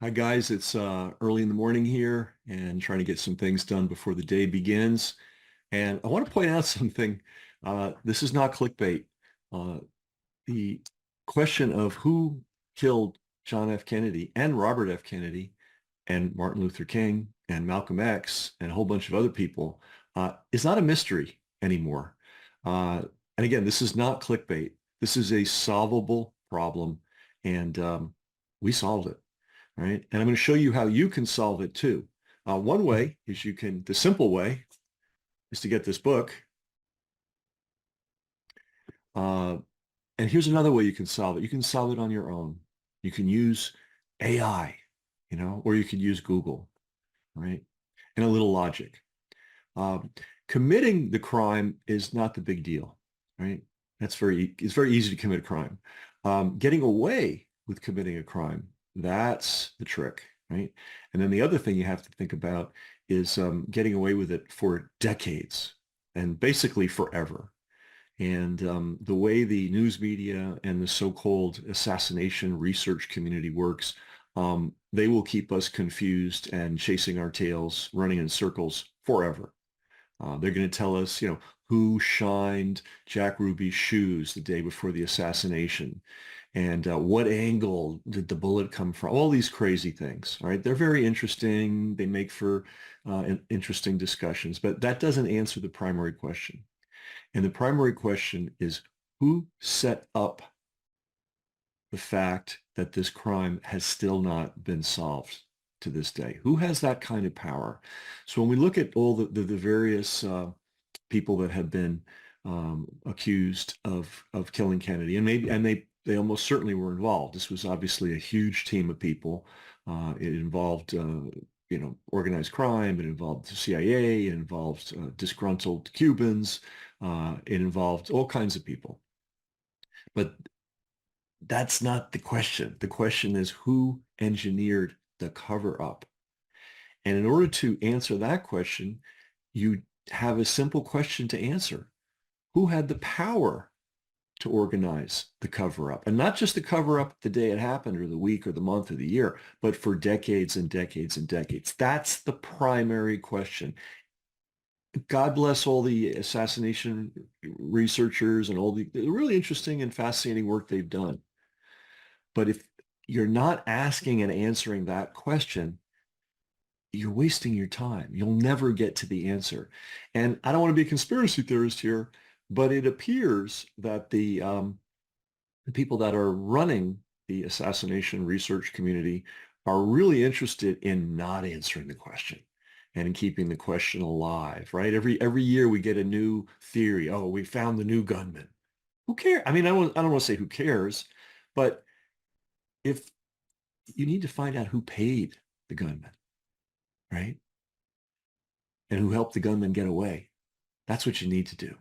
Hi guys, it's early in the morning here and trying to get some things done before the day begins. And I want to point out something. This is not clickbait. Uh, the question of who killed John F. Kennedy and Robert F. Kennedy and Martin Luther King and Malcolm X and a whole bunch of other people is not a mystery anymore. Uh, and again, this is not clickbait. This is a solvable problem, and we solved it, right? And I'm going to show you how you can solve it too. One way is the simple way is to get this book. Uh, and here's another way you can solve it. You can solve it on your own. You can use AI, or you could use Google, right? And a little logic. Um, Committing the crime is not the big deal, right? It's very easy to commit a crime. Getting away with committing a crime, that's the trick, right? And then the other thing you have to think about is getting away with it for decades and basically forever. And the way the news media and the so-called assassination research community works, they will keep us confused and chasing our tails, running in circles forever. They're going to tell us, who shined Jack Ruby's shoes the day before the assassination, and what angle did the bullet come from? All these crazy things. All right, they're very interesting. They make for interesting discussions, but that doesn't answer the primary question. And the primary question is, who set up the fact that this crime has still not been solved to this day? Who has that kind of power? So when we look at all the various people that have been accused of killing Kennedy, and they almost certainly were involved. This was obviously a huge team of people. It involved organized crime. It involved the CIA. It involved disgruntled Cubans. It involved all kinds of people. But that's not the question. The question is who engineered the cover up? And in order to answer that question, you have a simple question to answer. Who had the power to organize the cover up? And not just the cover up the day it happened or the week or the month or the year, but for decades and decades and decades. That's the primary question. God bless all the assassination researchers and all the really interesting and fascinating work they've done. But if you're not asking and answering that question, you're wasting your time. You'll never get to the answer. And I don't want to be a conspiracy theorist here, but it appears that the people that are running the assassination research community are really interested in not answering the question and in keeping the question alive, right? Every year we get a new theory. Oh, we found the new gunman. Who cares? I mean, I don't want to say who cares, but if you need to find out who paid the gunman, right? And who helped the gunman get away. That's what you need to do.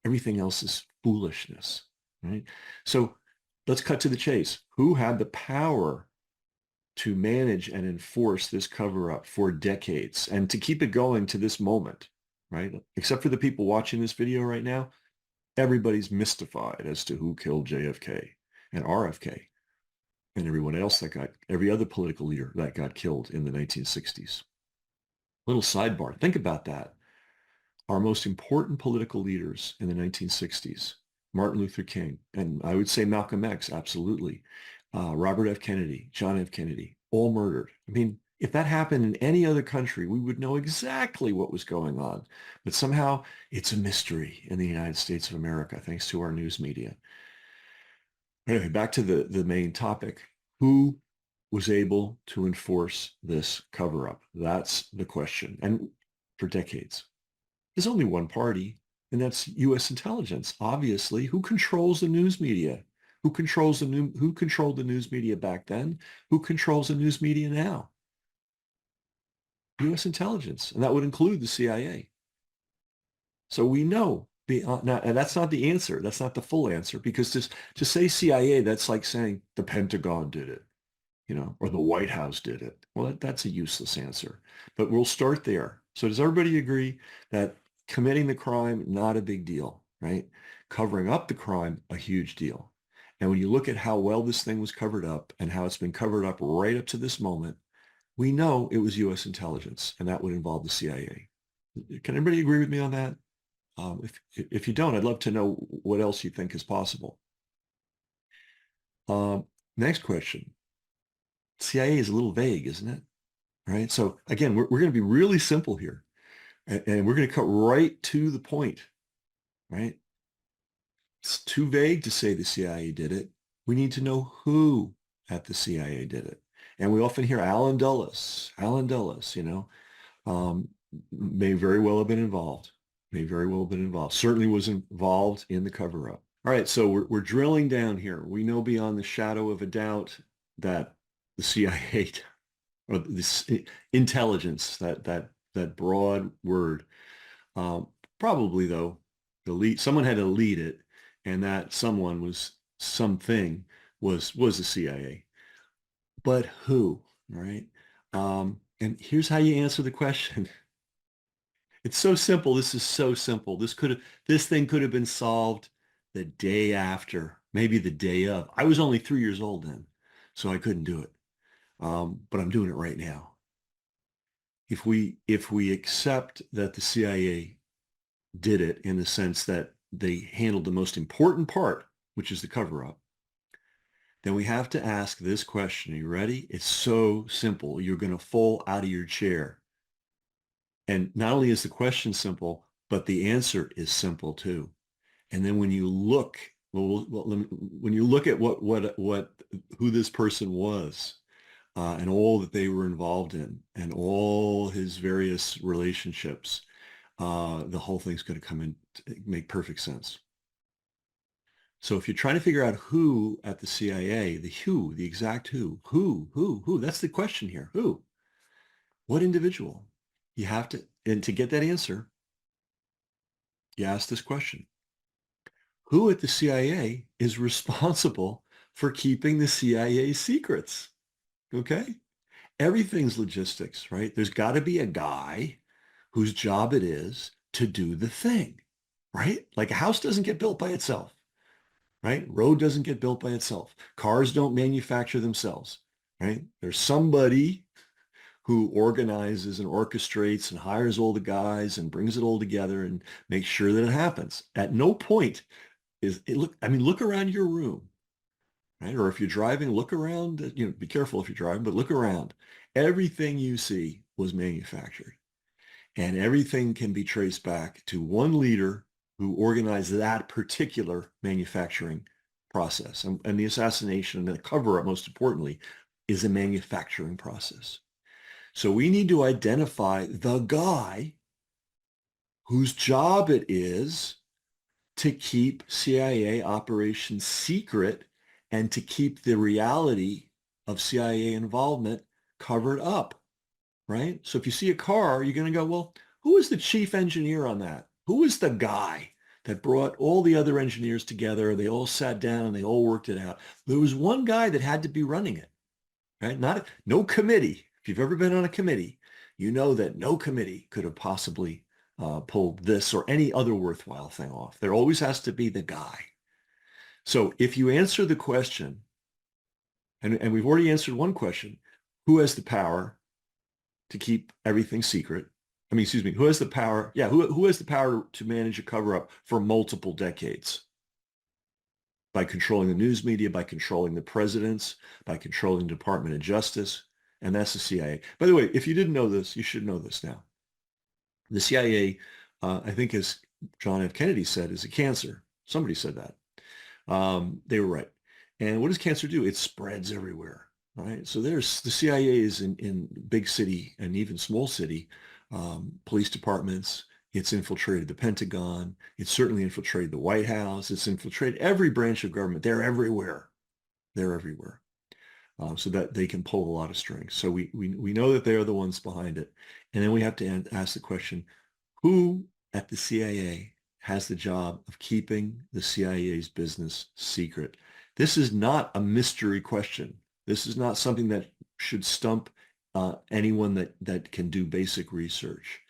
Everything else is foolishness, right? So let's cut to the chase. Who had the power to manage and enforce this cover up for decades and to keep it going to this moment, right? Except for the people watching this video right now, everybody's mystified as to who killed JFK and RFK and every other political leader that got killed in the 1960s. Little sidebar, think about that. Our most important political leaders in the 1960s, Martin Luther King, and I would say Malcolm X, absolutely. Robert F. Kennedy, John F. Kennedy, all murdered. I mean, if that happened in any other country, we would know exactly what was going on. But somehow it's a mystery in the United States of America, thanks to our news media. Anyway, back to the main topic. Who was able to enforce this cover-up? That's the question. And for decades. There's only one party, and that's U.S. intelligence. Obviously, who controls the news media? Who controlled the news media back then? Who controls the news media now? U.S. intelligence, and that would include the CIA. So we know and that's not the answer. That's not the full answer, because to say CIA, that's like saying the Pentagon did it, or the White House did it. Well, that's a useless answer. But we'll start there. So does everybody agree that committing the crime, not a big deal, right? Covering up the crime, a huge deal. And when you look at how well this thing was covered up and how it's been covered up right up to this moment, we know it was U.S. intelligence, and that would involve the CIA. Can everybody agree with me on that? If you don't, I'd love to know what else you think is possible. Um, Next question. CIA is a little vague, isn't it? Right. So again, we're going to be really simple here, and we're going to cut right to the point, right? It's too vague to say the CIA did it. We need to know who at the CIA did it. And we often hear Alan Dulles, may very well have been involved, may very well have been involved, certainly was involved in the cover-up. All right, so we're drilling down here. We know beyond the shadow of a doubt that the CIA or this intelligence, that broad word, um, probably though, someone had to lead it, and that someone was something was the CIA. But who, right? And here's how you answer the question. It's so simple. This is so simple. This thing could have been solved the day after, maybe the day of. I was only 3 years old then, so I couldn't do it. But I'm doing it right now. If we accept that the CIA did it in the sense that they handled the most important part, which is the cover-up, then we have to ask this question. Are you ready? It's so simple. You're going to fall out of your chair. And not only is the question simple, but the answer is simple too. And then when you look, when you look at who this person was, and all that they were involved in, and all his various relationships, the whole thing's going to come in, make perfect sense. So if you're trying to figure out who at the CIA, the exact who, that's the question here. Who? What individual? You have to, and to get that answer, you ask this question. Who at the CIA is responsible for keeping the CIA's secrets? Okay? Everything's logistics, right? There's got to be a guy whose job it is to do the thing, right? Like a house doesn't get built by itself, right? Road doesn't get built by itself. Cars don't manufacture themselves, right? There's somebody who organizes and orchestrates and hires all the guys and brings it all together and makes sure that it happens. At no point look around your room, right? Or if you're driving, look around, be careful if you're driving, but look around. Everything you see was manufactured, and everything can be traced back to one leader who organized that particular manufacturing process. And the assassination and the cover-up, most importantly, is a manufacturing process. So we need to identify the guy whose job it is to keep CIA operations secret and to keep the reality of CIA involvement covered up, right? So if you see a car, you're going to go, well, who is the chief engineer on that? Who is the guy that brought all the other engineers together? They all sat down and they all worked it out. There was one guy that had to be running it, right? No committee. If you've ever been on a committee, you know that no committee could have possibly pulled this or any other worthwhile thing off. There always has to be the guy. So if you answer the question, and we've already answered one question, who has the power to keep everything secret? I mean, excuse me, who has the power? Yeah, who has the power to manage a cover-up for multiple decades? By controlling the news media, by controlling the presidents, by controlling the Department of Justice, and that's the CIA. By the way, if you didn't know this, you should know this now. The CIA, I think as John F. Kennedy said, is a cancer. Somebody said that. They were right. And what does cancer do? It spreads everywhere, right? So there's the CIA is in big city and even small city police departments. It's infiltrated the Pentagon. It's certainly infiltrated the White House. It's infiltrated every branch of government. They're everywhere. They're everywhere. So that they can pull a lot of strings. So we know that they are the ones behind it. And then we have to ask the question, who at the CIA has the job of keeping the CIA's business secret? This is not a mystery question. This is not something that should stump anyone that can do basic research.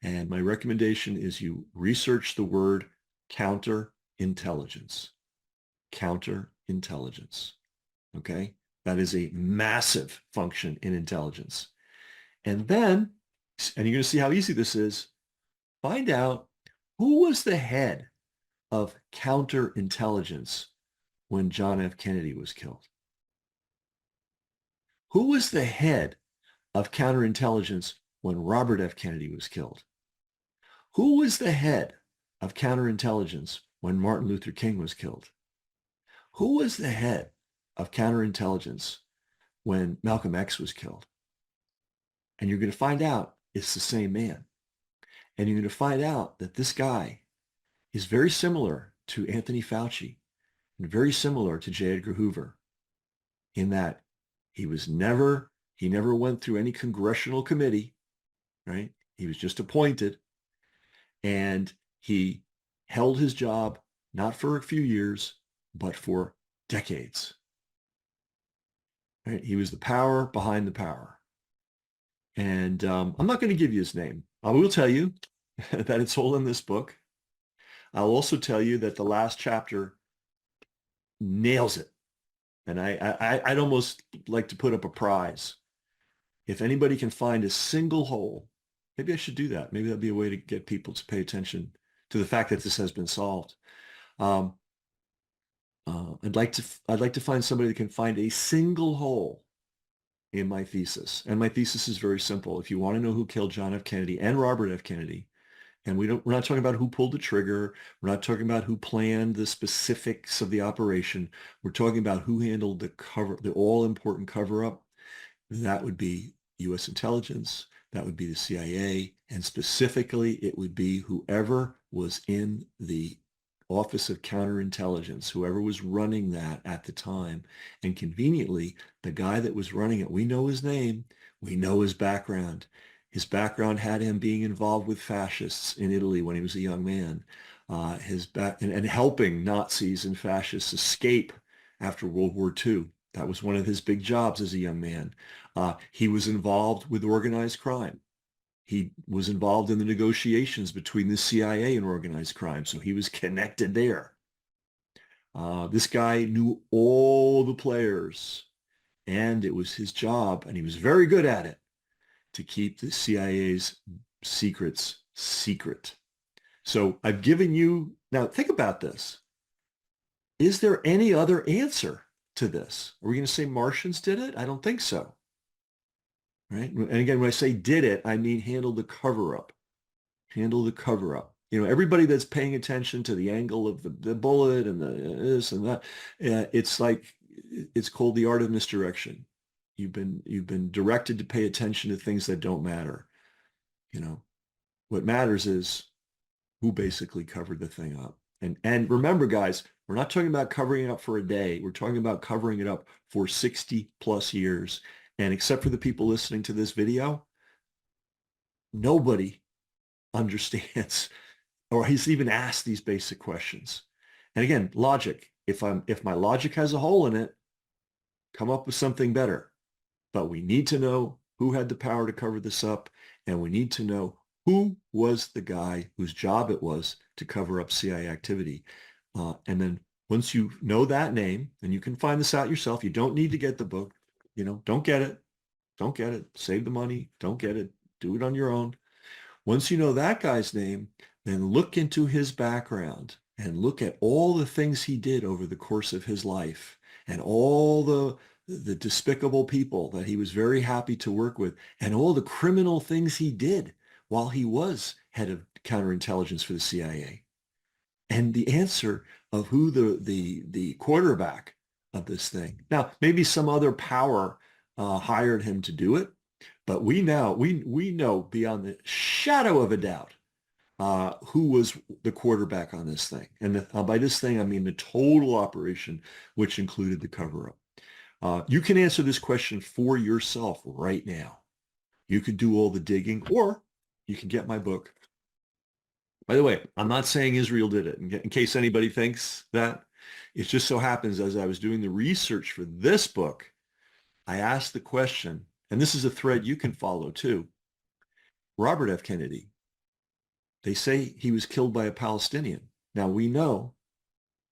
And my recommendation is you research the word counterintelligence. Counterintelligence. counterintelligence. Okay? That is a massive function in intelligence. And then, and you're going to see how easy this is, find out who was the head of counterintelligence when John F. Kennedy was killed. Who was the head of counterintelligence when Robert F. Kennedy was killed? Who was the head of counterintelligence when Martin Luther King was killed? Who was the head of counterintelligence when Malcolm X was killed? And you're going to find out it's the same man. And you're going to find out that this guy is very similar to Anthony Fauci and very similar to J. Edgar Hoover in that he never went through any congressional committee, right? He was just appointed, and he held his job not for a few years, but for decades. Right? He was the power behind the power. And I'm not going to give you his name. I will tell you that it's all in this book. I'll also tell you that the last chapter nails it. And I'd almost like to put up a prize. If anybody can find a single hole, maybe I should do that. Maybe that'd be a way to get people to pay attention to the fact that this has been solved. I'd like to find somebody that can find a single hole in my thesis. And my thesis is very simple. If you want to know who killed John F. Kennedy and Robert F. Kennedy, and we're not talking about who pulled the trigger. We're not talking about who planned the specifics of the operation. We're talking about who handled the all-important cover-up. That would be U.S. intelligence. That would be the CIA. And specifically, it would be whoever was in the Office of Counterintelligence, whoever was running that at the time. And conveniently, the guy that was running it, we know his name. We know his background. His background had him being involved with fascists in Italy when he was a young man, and helping Nazis and fascists escape after World War II. That was one of his big jobs as a young man. He was involved with organized crime. He was involved in the negotiations between the CIA and organized crime, so he was connected there. This guy knew all the players, and it was his job, and he was very good at it, to keep the CIA's secrets secret. So I've given you, now think about this. Is there any other answer to this? Are we going to say Martians did it? I don't think so. Right? And again, when I say did it, I mean handle the cover-up. Handle the cover-up. You know, everybody that's paying attention to the angle of the bullet and the this and that, it's like, it's called the art of misdirection. You've been directed to pay attention to things that don't matter. You know, what matters is who basically covered the thing up. And remember, guys, we're not talking about covering it up for a day. We're talking about covering it up for 60 plus years. And except for the people listening to this video, nobody understands or has even asked these basic questions. And again, logic. If my logic has a hole in it, come up with something better. But we need to know who had the power to cover this up, and we need to know who was the guy whose job it was to cover up CIA activity. And then once you know that name, and you can find this out yourself, you don't need to get the book. You know, don't get it. Don't get it. Save the money. Don't get it. Do it on your own. Once you know that guy's name, then look into his background and look at all the things he did over the course of his life and all the despicable people that he was very happy to work with and all the criminal things he did while he was head of counterintelligence for the CIA. And the answer of who the quarterback of this thing. Now, maybe some other power hired him to do it, but we know beyond the shadow of a doubt who was the quarterback on this thing. And by this thing, I mean the total operation, which included the cover-up. You can answer this question for yourself right now. You could do all the digging, or you can get my book. By the way, I'm not saying Israel did it, in case anybody thinks that. It just so happens, as I was doing the research for this book, I asked the question, and this is a thread you can follow too. Robert F. Kennedy, they say he was killed by a Palestinian. Now we know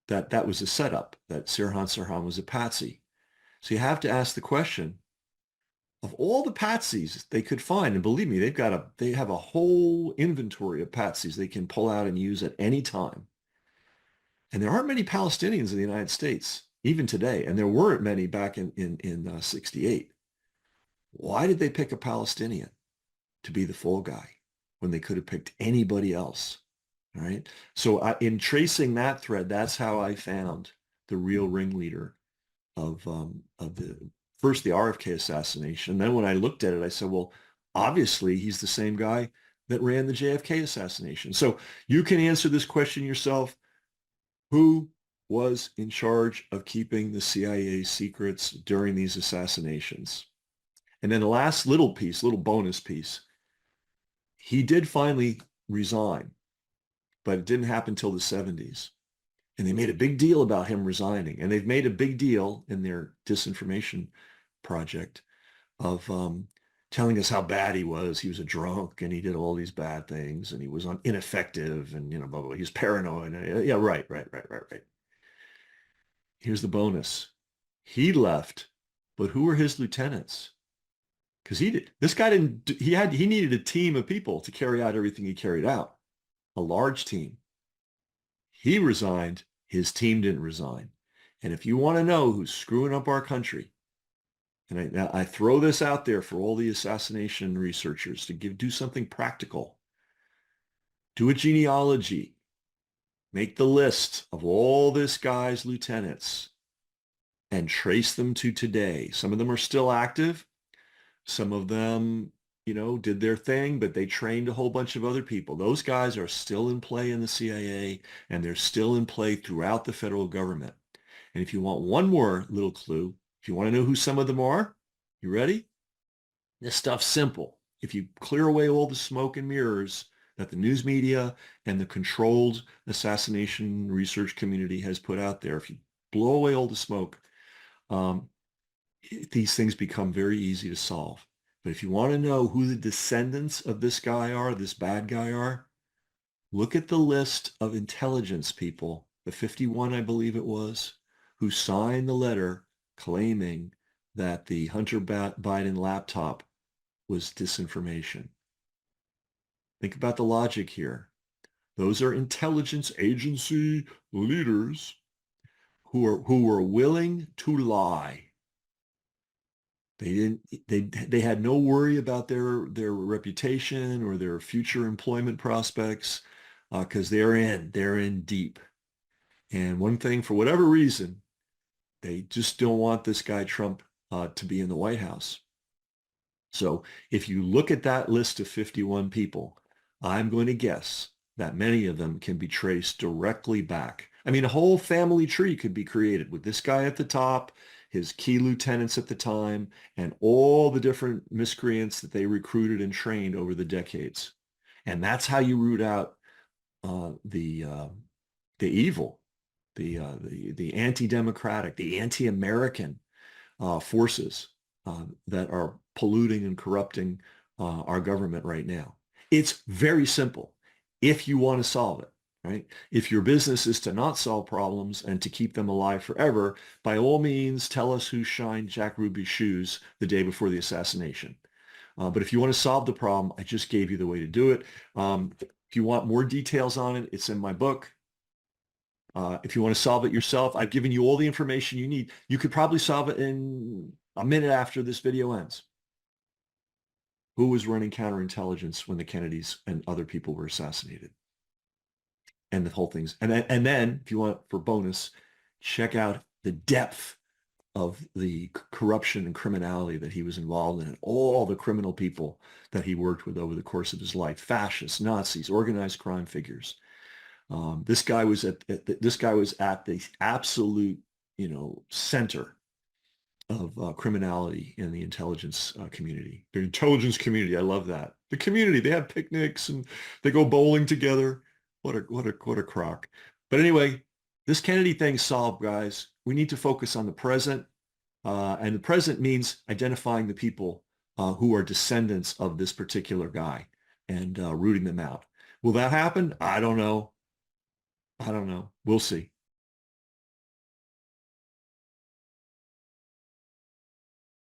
that that was a setup, that Sirhan Sirhan was a patsy. So you have to ask the question, of all the patsies they could find, and believe me, they have a whole inventory of patsies they can pull out and use at any time. And there aren't many Palestinians in the United States, even today, and there weren't many back in 68. Why did they pick a Palestinian to be the fall guy when they could have picked anybody else? All right. So in tracing that thread, that's how I found the real ringleader of the first the RFK assassination. Then when I looked at it, I said, well, obviously he's the same guy that ran the JFK assassination. So you can answer this question yourself. Who was in charge of keeping the CIA secrets during these assassinations? And then the last little piece, little bonus piece, he did finally resign, but it didn't happen until the 70s. And they made a big deal about him resigning. And they've made a big deal in their disinformation project of telling us how bad he was. He was a drunk and he did all these bad things and he was ineffective and, blah, blah, blah. He was paranoid. Yeah, right. Here's the bonus. He left, but who were his lieutenants? Because this guy he needed a team of people to carry out everything he carried out, a large team. He resigned. His team didn't resign. And if you want to know who's screwing up our country, and I throw this out there for all the assassination researchers to do something practical. Do a genealogy. Make the list of all this guy's lieutenants and trace them to today. Some of them are still active. Some of them, did their thing, but they trained a whole bunch of other people. Those guys are still in play in the CIA, and they're still in play throughout the federal government. And if you want one more little clue, if you want to know who some of them are, you ready? This stuff's simple. If you clear away all the smoke and mirrors that the news media and the controlled assassination research community has put out there, if you blow away all the smoke, these things become very easy to solve. But if you want to know who the descendants of this guy are, this bad guy are, look at the list of intelligence people, the 51, I believe it was, who signed the letter claiming that the Hunter Biden laptop was disinformation. Think about the logic here. Those are intelligence agency leaders who were willing to lie. They had no worry about their reputation or their future employment prospects because they're in deep. And one thing, for whatever reason, they just don't want this guy Trump to be in the White House. So if you look at that list of 51 people, I'm going to guess that many of them can be traced directly back. I mean, a whole family tree could be created with this guy at the top, his key lieutenants at the time, and all the different miscreants that they recruited and trained over the decades. And that's how you root out the evil, the anti-democratic, the anti-American forces that are polluting and corrupting our government right now. It's very simple if you want to solve it, right? If your business is to not solve problems and to keep them alive forever, by all means, tell us who shined Jack Ruby's shoes the day before the assassination. But if you want to solve the problem, I just gave you the way to do it. If you want more details on it, it's in my book. If you want to solve it yourself, I've given you all the information you need. You could probably solve it in a minute after this video ends. Who was running counterintelligence when the Kennedys and other people were assassinated? And the whole thing's, and then if you want for bonus, check out the depth of the corruption and criminality that he was involved in, and all the criminal people that he worked with over the course of his life, fascists, Nazis, organized crime figures. This guy was at the absolute, center of criminality in the intelligence community. The intelligence community, I love that. The community, they have picnics and they go bowling together. What a crock. But anyway, this Kennedy thing's solved, guys. We need to focus on the present, and the present means identifying the people who are descendants of this particular guy and rooting them out. Will that happen? I don't know. We'll see.